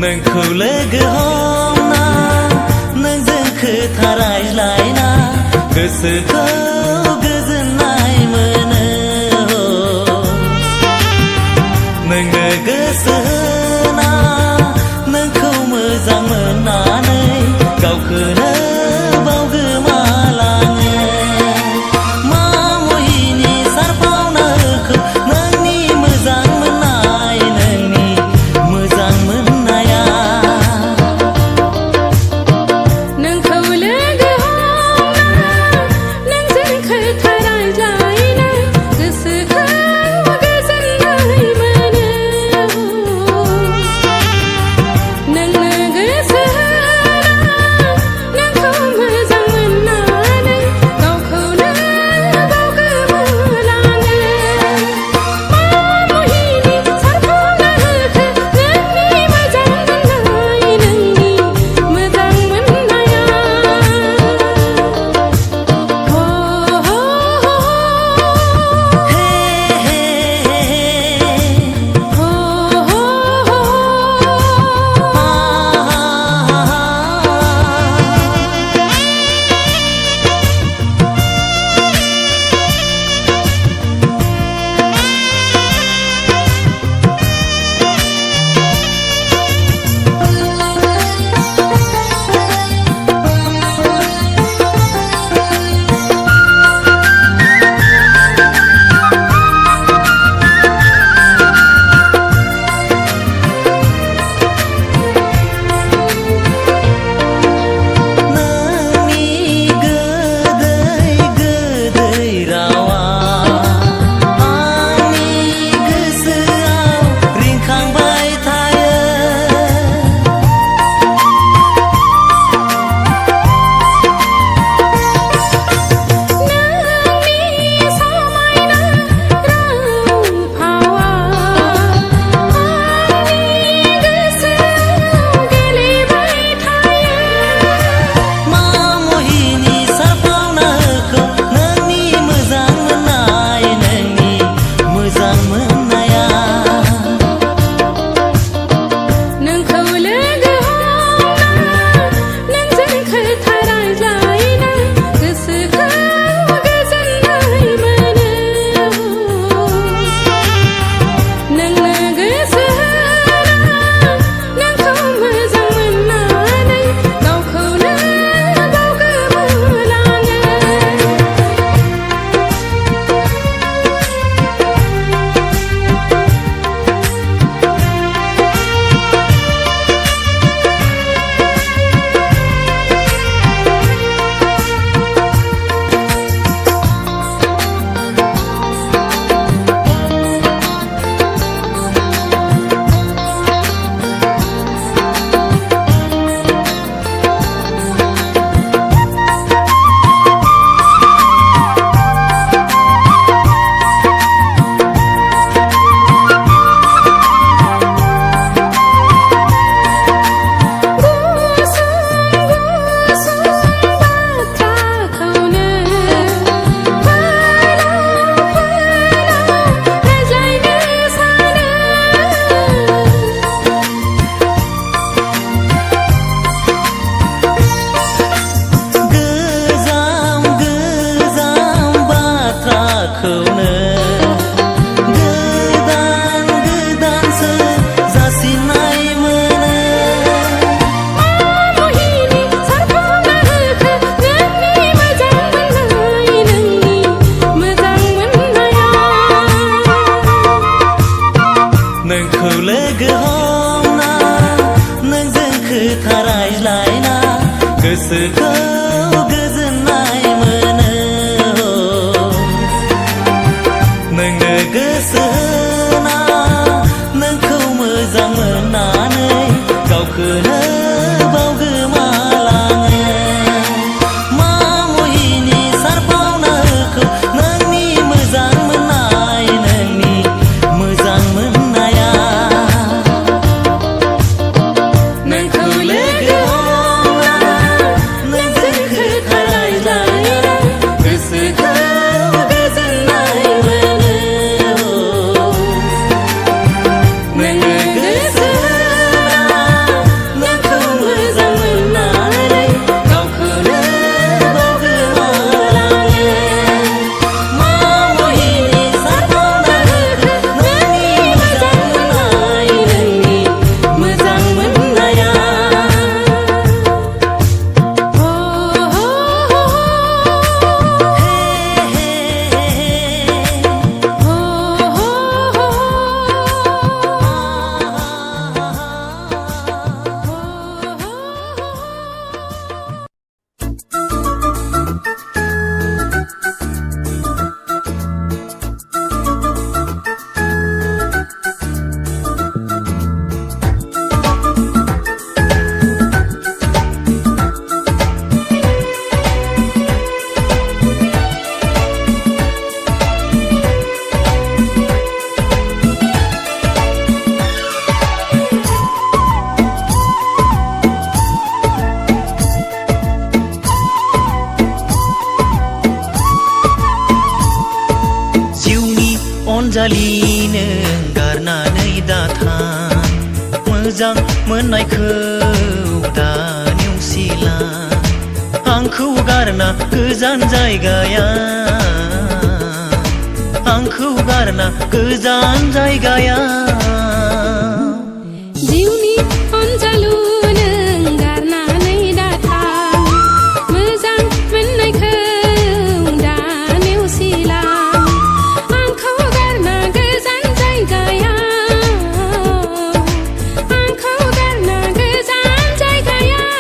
नोंखौ लोगो हमना नोंजों खोथा रायज्लायना गोसोखौ गोजोननाय मोनो नोंनो गोसो होना नोंखौ मोजां मोननानै गावखौनो बावगोमालाङो मा मुहिनि सारफावनाखौ नोंनि मोजां मोननाय नोंनि मोजां मोननाया नोंखौ लोगो हमना नोंजों खोथा रायज्लायना गोसोखौ गोजोननाय मोनो नोंनो गोसो नोंखौ मोजां मोननानै गावखौनो बावगोमालाङो मा मुहिनि सारफावनाखौ नोंनि मोजां मोननाय नोंनि मोजां मोननाया नोंखौ लोगो हमना नोंजों खोथा रायज्लायना गोसोखौ गोजोननाय मोनो नोंनो गोसो होना नोंखौ मोजां मोननानै गावखौनो बावगोमालाङो मा मुहिनि सारफावनाखौ नोंनि मोजां मोननाय नोंनि मोजां मोननाया नोंखौ लोगो हमना नोंजों खोथा रायज्लायना गोसोखौ गोजोननाय मोनो नोंनो गोसो होना अनजालि नों गारनानै दाथां मोजां मोननायखौ दा नेवसिलां आंखौ गारना गोजान जायगायाव आंखौ गारना गोजान जायगायाव जिउनि अनजालु नों गारनानै दाथां मोजां मोननायखौ दा नेवसिलां आंखौ गारना गोजान जायगायाव आंखौ गारना गोजान जायगायाव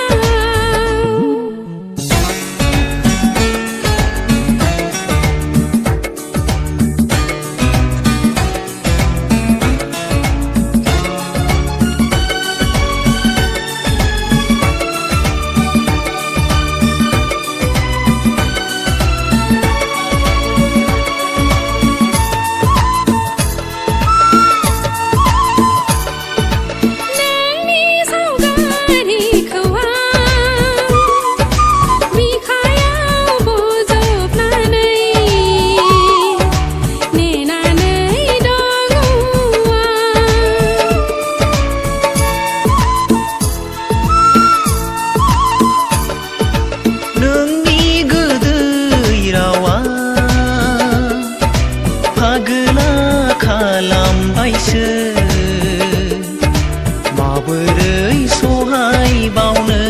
माबोरै सहाय बावनो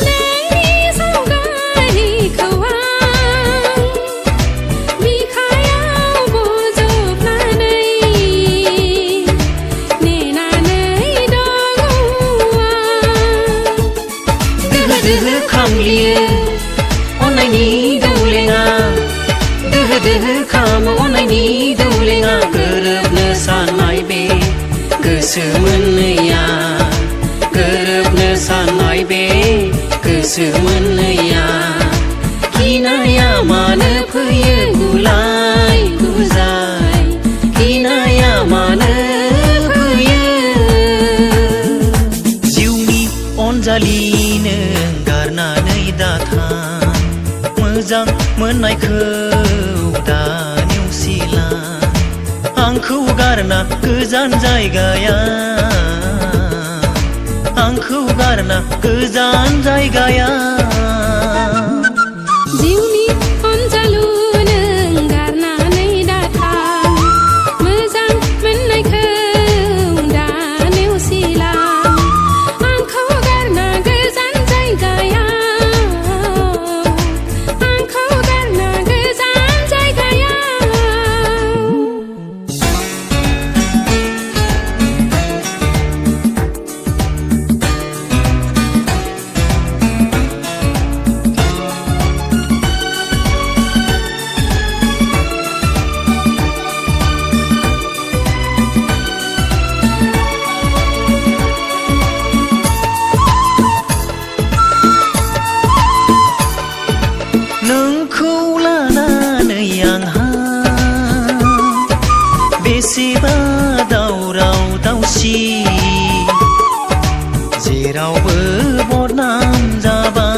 नोंनि सावगारिखौ आं बिखायाव बजबनानै नेनानै दङ दोहो दोहो खामग्लियो अननायनि दौलेङा दोहो दोहो खामो अननायनि दौलेङा गोरोबनो साननाय बे गोसो मोननैया गोरोबनो साननाय बे गोसो मोननैया गिनाया मानो फैयो गुलाय गुजाय गिनाया मानो फैयो जिउनि अनजालि नों गारनानै दाथां मोजां मोननायखौ दा नेवसिलां आंखौ गारना गोजान जायगायाव आंखौ गारना गोजान जायगायाव जिउनि अनजालु नों गारनानै दाथां मोजां मोननायखौ दा नेवसिलां आंखौ गारना गोजान जायगायाव आंखौ गारना गोजान जायगायाव नोंखौ लानानै आंहा बेसेबा दावराव दावसि जेरावबो बदनाम जाबाय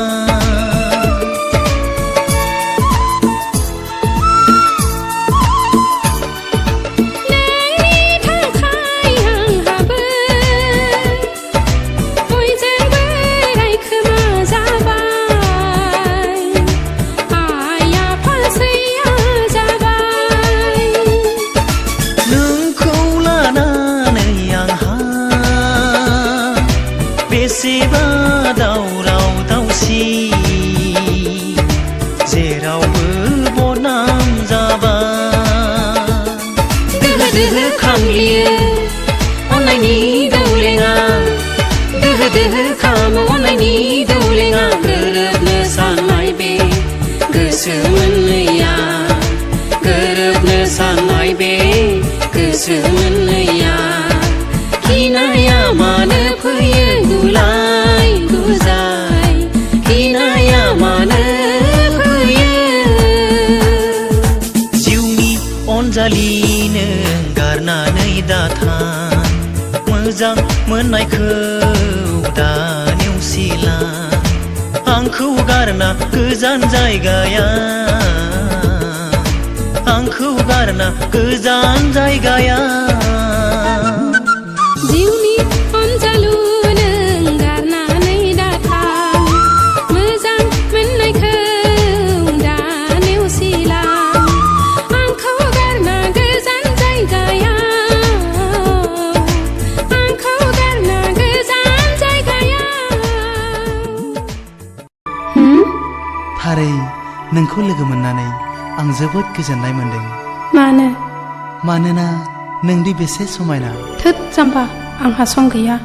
बेसेबा दावराव दावसि जेरावबो बदनाम जाबाय दोहो दोहो खामग्लियो अननायनि दौलेङा दोहो दोहो खामो अननायनि दौलेङा गोरोबनो साननाय बे गोसो मोननैया गोरोबनो साननाय बे गोसो मोननैया गिनाया मानो फैयो गुलाय गुजाय गिनाया मानो फैयो जिउनि अनजालि नों गारनानै दाथां मोजां मोननायखौ दा नेवसिलां आंखौ गारना गोजान जायगायाव आंखौ गारना गोजान जायगायाव जिउनि अनजालु नों गारनानै दाथां मोजां मोननायखौ दा नेवसिलां आंखौ गारना गोजान जायगायाव आंखौ गारना गोजान जायगायाव थारै नोंखौ लोगो मोननानै आं जोबोद गोजोननाय मोनदों। मानो? मानोना नोंदि बेसे समायना। थोद जाम्बा आंहा सम गैया।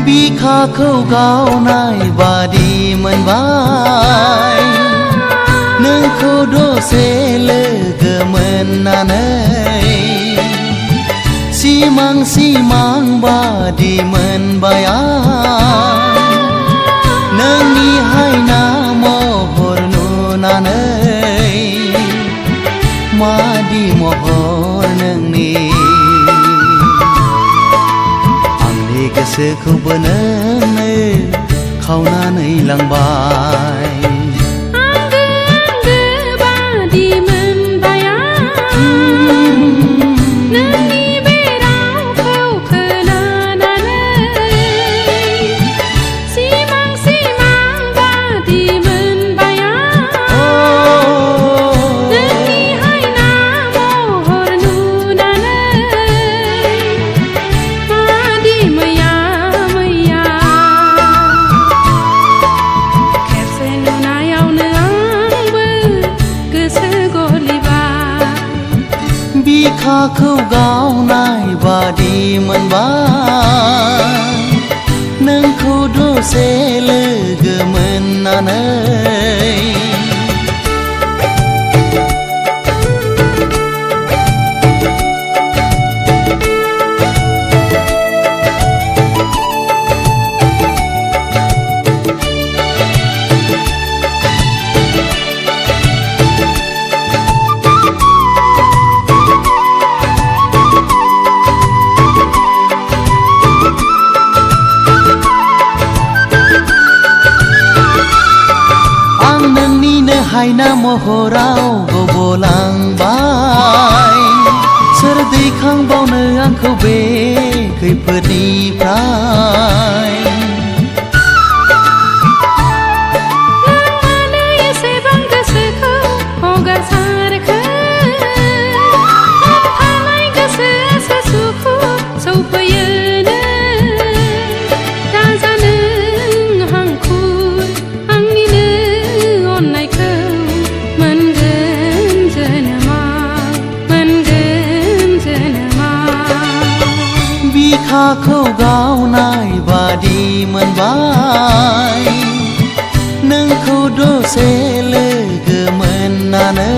बिखाखौ गावनाय बादि मोनबाय नोंखौ दसे लोगो मोननानै सिमां सिमां बादि मोनबाय आं नोंनि हायना महर नुनानै मादि महर नोंनि गोसोखौबो नोंनो खावनानै लांबाय आंगो आंगो बादि मोनबाय आं नोंनि बे रावखौ खोनानानै सिमां सिमां बादि मोनबाय आं नोंनि हायना महर नुनानै मादि मैया खेबसे नुनायावनो आंबो गोसो गलिबाय बिखाखौ गावनाय बादि मोनबाय नोंखौ दसे लोगो मोननानै हायना महराव गबलांबाय सोर दैखांबावनो आंखौ बे खैफोदनिफ्राय मानो एसेबां गोसोखौ हगारसारखो थानाय गोसोआसो सुखु सौफैयोनो दाजानो हांखुर आंनिनो अननायखौ मोनगोन जोनोमा बिखाखौ गावनाय बादि मोनबाय नोंखौ दसे लोगो मोननानै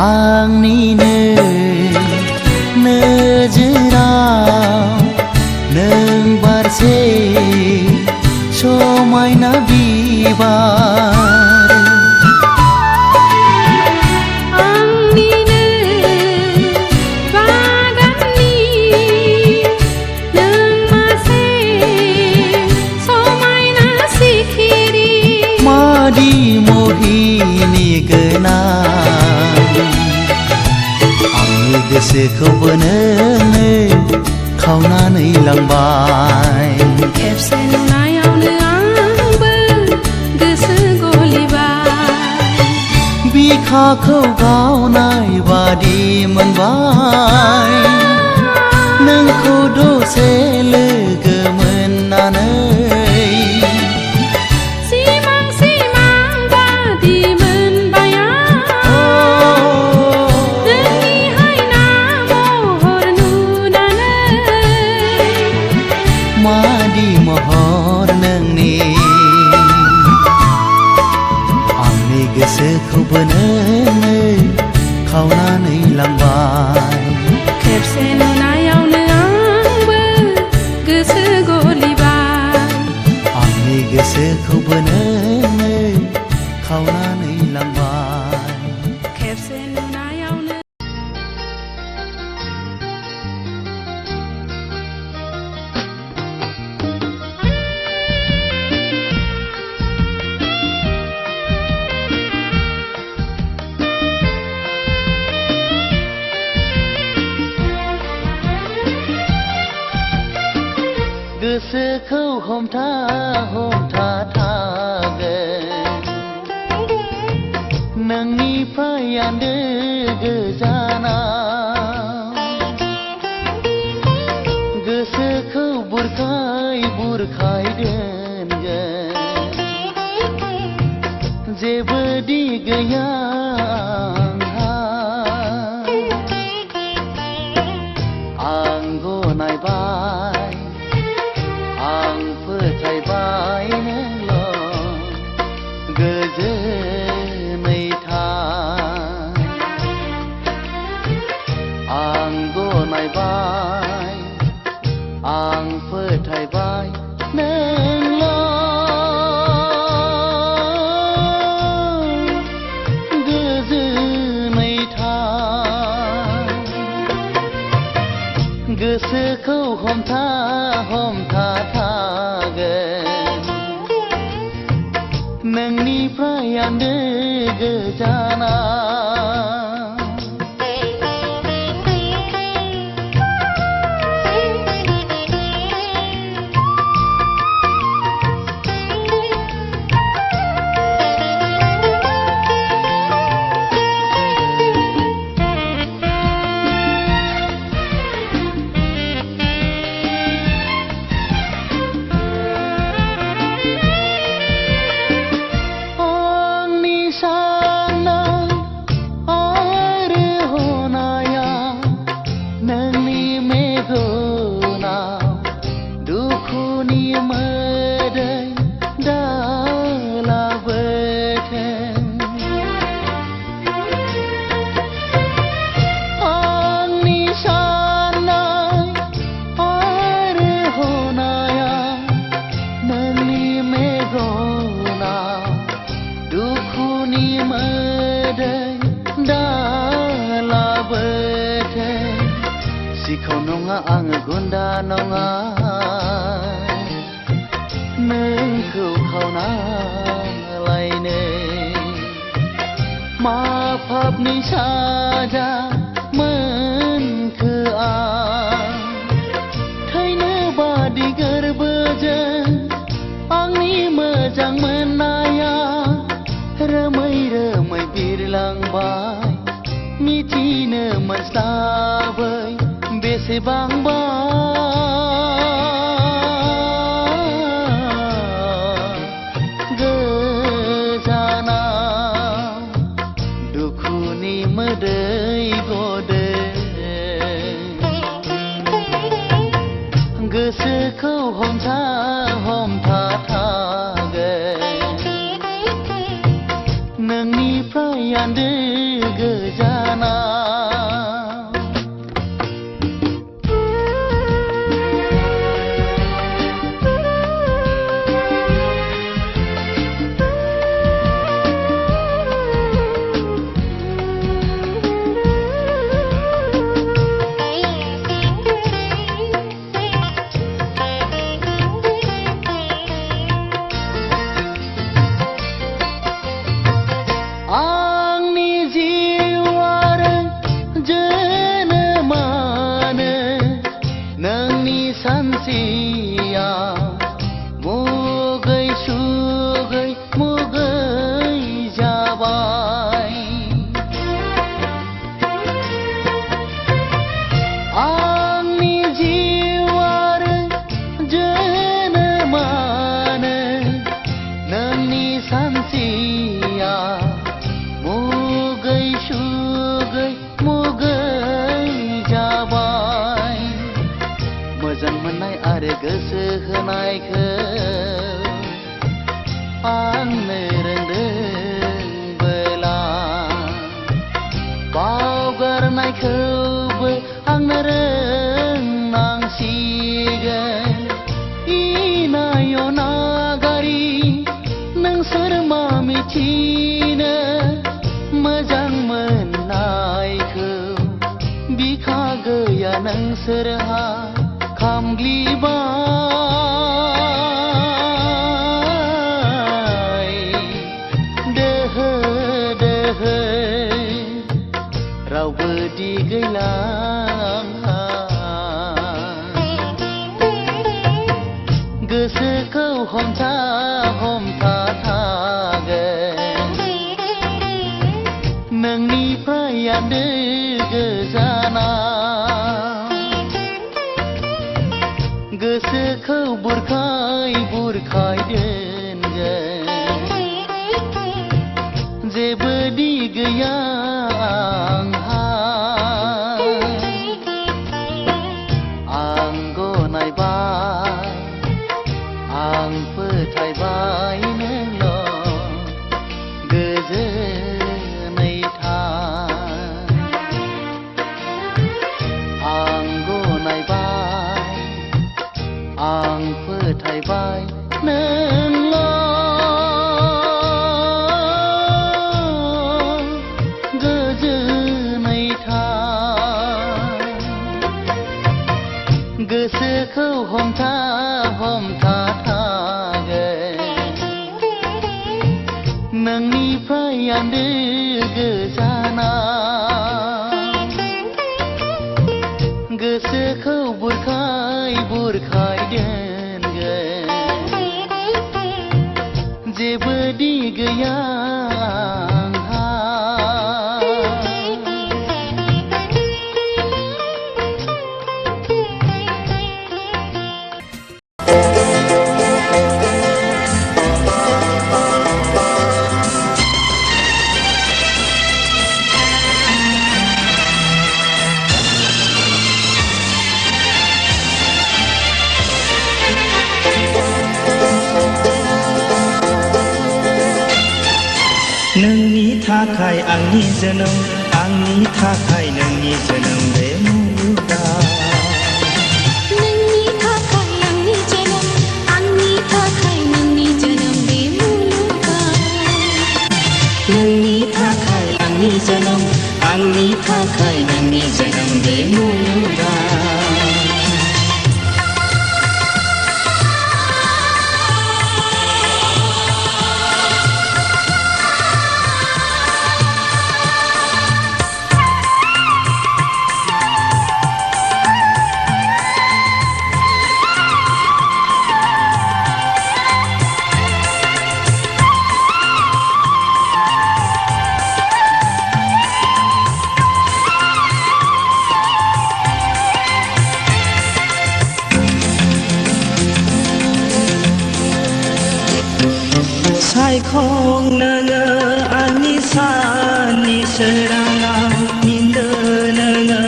आंनिनो नोजोराव नों बारसे समायना बिबार आंनिनो बागाननि नों गोसोखौबो नोंनो खावनानै लांबाय खेबसे नुनायावनो आंबो गोसो गलिबाय बिखाखौ गावनाय बादि मोनबाय नोंखौ दसे लोगो मोननानै सिमां सिमां बादि मोनबाय आं नोंनि हायना महर नुनानै मादि महर नोंनि आंनि गोसोखौबो नोंनो खावनानै लांबाय खेबसे नुनायावनो आंबो गोसो गलिबाय आंनि गोसोखौबो नोंनो खावनानै लांबाय खेबसे नुनायावनो गोसोखौ हमथा हमथा थागोन नोंनिफ्राय आन्दो गोजानाव गोसोखौ बुरखाय बुरखाय दोनगोन जेबो दि गैया आंहा आं गनायबाय आं फोथायबाय नोंल' गोजोनै था आं गनायबाय आं फोथायबाय नोंल' गोजोनै था गोसोखौ हमथा हमथा थागोन नोंनिफ्राय आन्दो गोजानाव सिखाव नङा आङो गुन्दा नङा नोंखौ खावना लायनो मा पापनि साजा मोनखो आं थैनो बादि गोरबोजों आंनि मोजां मोननाया रोमै रोमै बिरलांबाय मिथिनो मोनस्लाबै बेसेबांबा गोजानाव दुखुनि मोदै गदो गोसोखौ हमथा हमथा थागोन नोंनिफ्राय आन्दो गोजानाव आंनि नोंनि सानसेया मुगै सुगै मुगै जाबाय आंनि जिउ आरो जोनोमानो नोंनि सानसेया मुगै सुगै मुगै जाबाय मोजां मोननाय आरो गोसो होनायखौ आंनो रोंदोंबोला बावगारनायखौबो आंनो रोंनांसिगोन इनाय नागारि नोंसोर मा मिथिनो मोजां मोननायखौ बिखा गैया नोंसोरहा खामग्लिबाय दोहो दोहो रावबो दि गैला आंहा गोसोखौ हमथा हमथा थागोन नोंनिफ्राय आन्दो गोजाना गोसोखौ बुरखाय बुरखाय दोनगोन जेबो दि गैया आंहा आं गनायबाय आं फोथायबाय नोंल' गोजोनै था आं गनायबाय आं फोथायबाय नोंल' गोजोनै था गोसोखौ हमथा हमथा थागोन नोंनिफ्राय आन्दो गोजाना गोसोखौ बुरखाय बुरखाय दोनगोन जेबो दि गैया आंहा नोंनि थाखाय आंनि जोनोम आंनि थाखाय नोंनि जोनोम बे मुलुगा नोंनि थाखाय आंनि जोनोम आंनि थाखाय नोंनि जोनोम बे मुलुगा नोंनि थाखाय आंनि जोनोम आंनि थाखाय नोंनि जोनोम बे मुलुगा सायखं नोङो आंनि साननि सोराङाव मिन्दो नोङो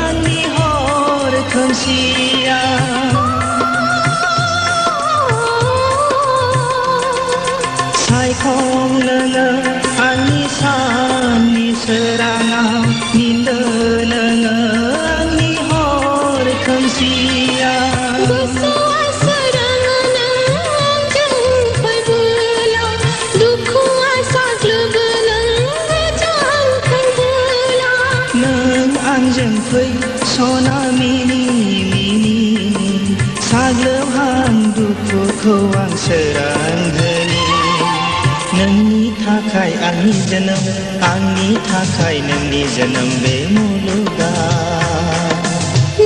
आंनि हर खोमसिया सायखं नोङो आंनि साननि सोराङाव मिन्दो नोङो आंनि हर खोमसिया आंजों फै सना मिनि मिनि साग्लोबहां दुखुखौ आं सोरांहोनि नोंनि थाखाय आंनि जोनोम आंनि थाखाय नोंनि जोनोम बे मुलुगा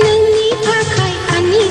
नोंनि थाखाय आंनि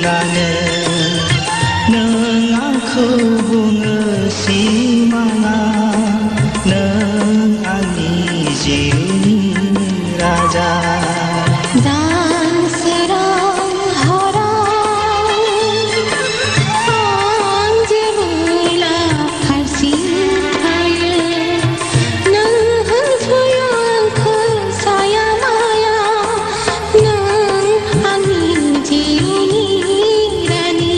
रानो नों आंखौ बुङो सिमाङा नों आंनि जिउनि राजा दान सोरां हराव आं जेबोला हारसिं थायो नों होनफैयो आंखौ साया माया नों आंनि जिउनि रानि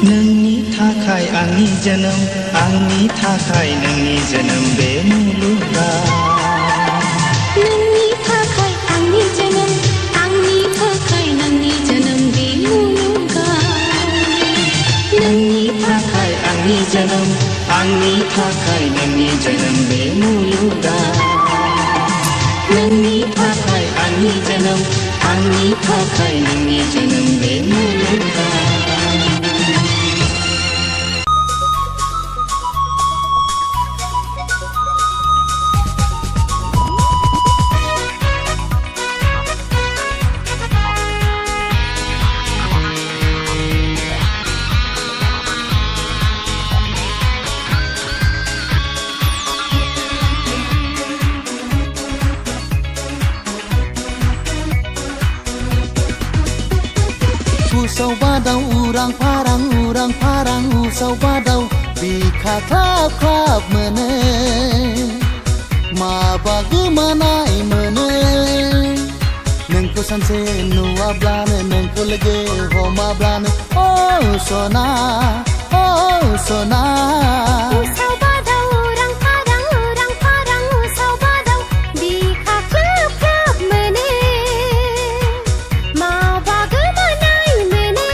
नोंनि थाखाय आंनि जोनोम आंनि थाखाय नोंनि जोनोम बे मुलुगा नोंनि थाखाय आंनि जोनोम आंनि थाखाय नोंनि जोनोम बे मुलुगा नोंनि थाखाय आंनि जोनोम आंनि थाखाय नोंनि जोनोम बे मुलुगा नोंनि थाखाय आंनि जोनोम आंनि थाखाय नोंनि जोनोम बे मुलुगा Usau badau urang parang usau badau bika klap klap mene ma bagaimana mene nengko sanse nuablane nengko lege homablane oh sona usau badau urang parang usau badau bika klap klap mene ma bagaimana mene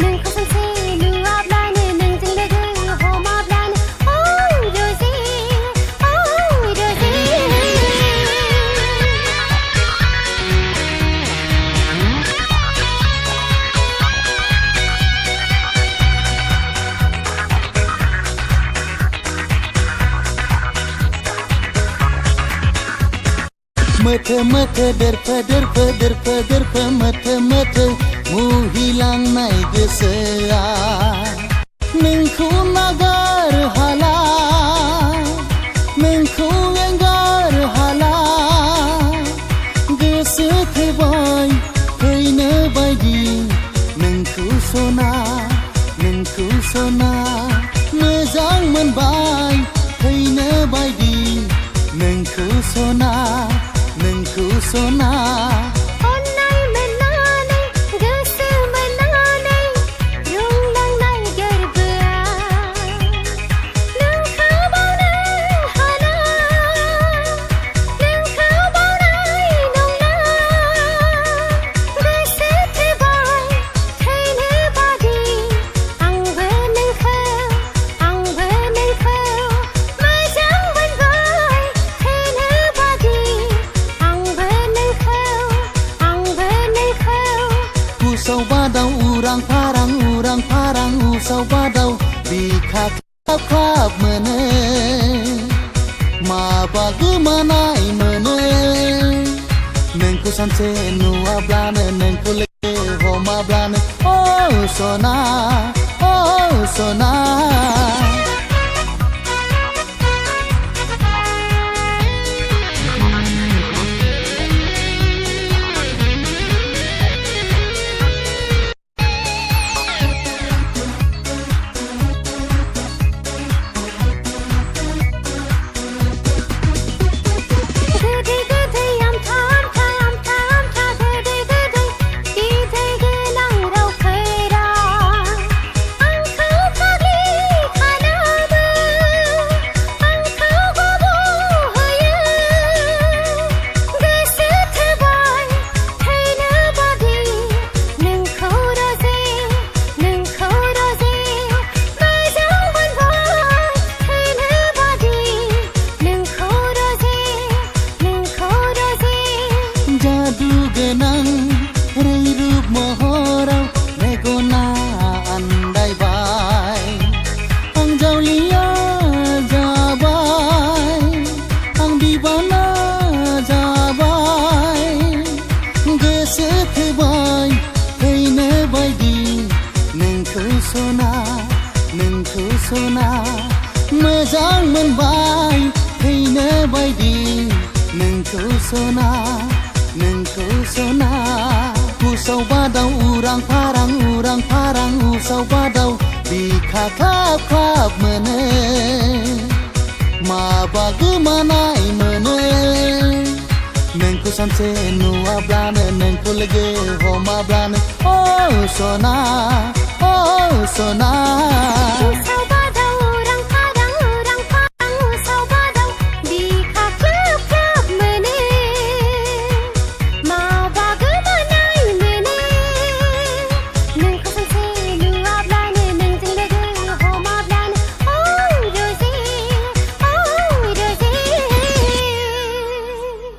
nengko sanse nuablane nengko lege homablane oh Rosie Mete derpe mete mu hilang nai gesea nengku nagar hala nengku enggar hala gese tebai heine baidi nengku sona mezang menbai heine baidi nengku sona Onai menanai, gese menanai, runglang nai gerbea. Neng kau bau nai hana, neng kau bau nai nongna. Gese tebai, heine badi, ang beneng kau, majang benbai, heine badi. Usau badau urang parang usau badau bika klap klap mene ma bagaimana mene nengku sanse nuablane nengku lege homablane oh sona Di सना मोजां मोनबाय थैनो बायदि नोंखौ सना उसाव बादाव उरां फारां उसाव बादाव बिखा ख्लाब ख्लाब मोनो माबा गोमानाय मोनो नोंखौ सानसे नुवाब्लानो नोंखौ लोगो हमाब्लानो सना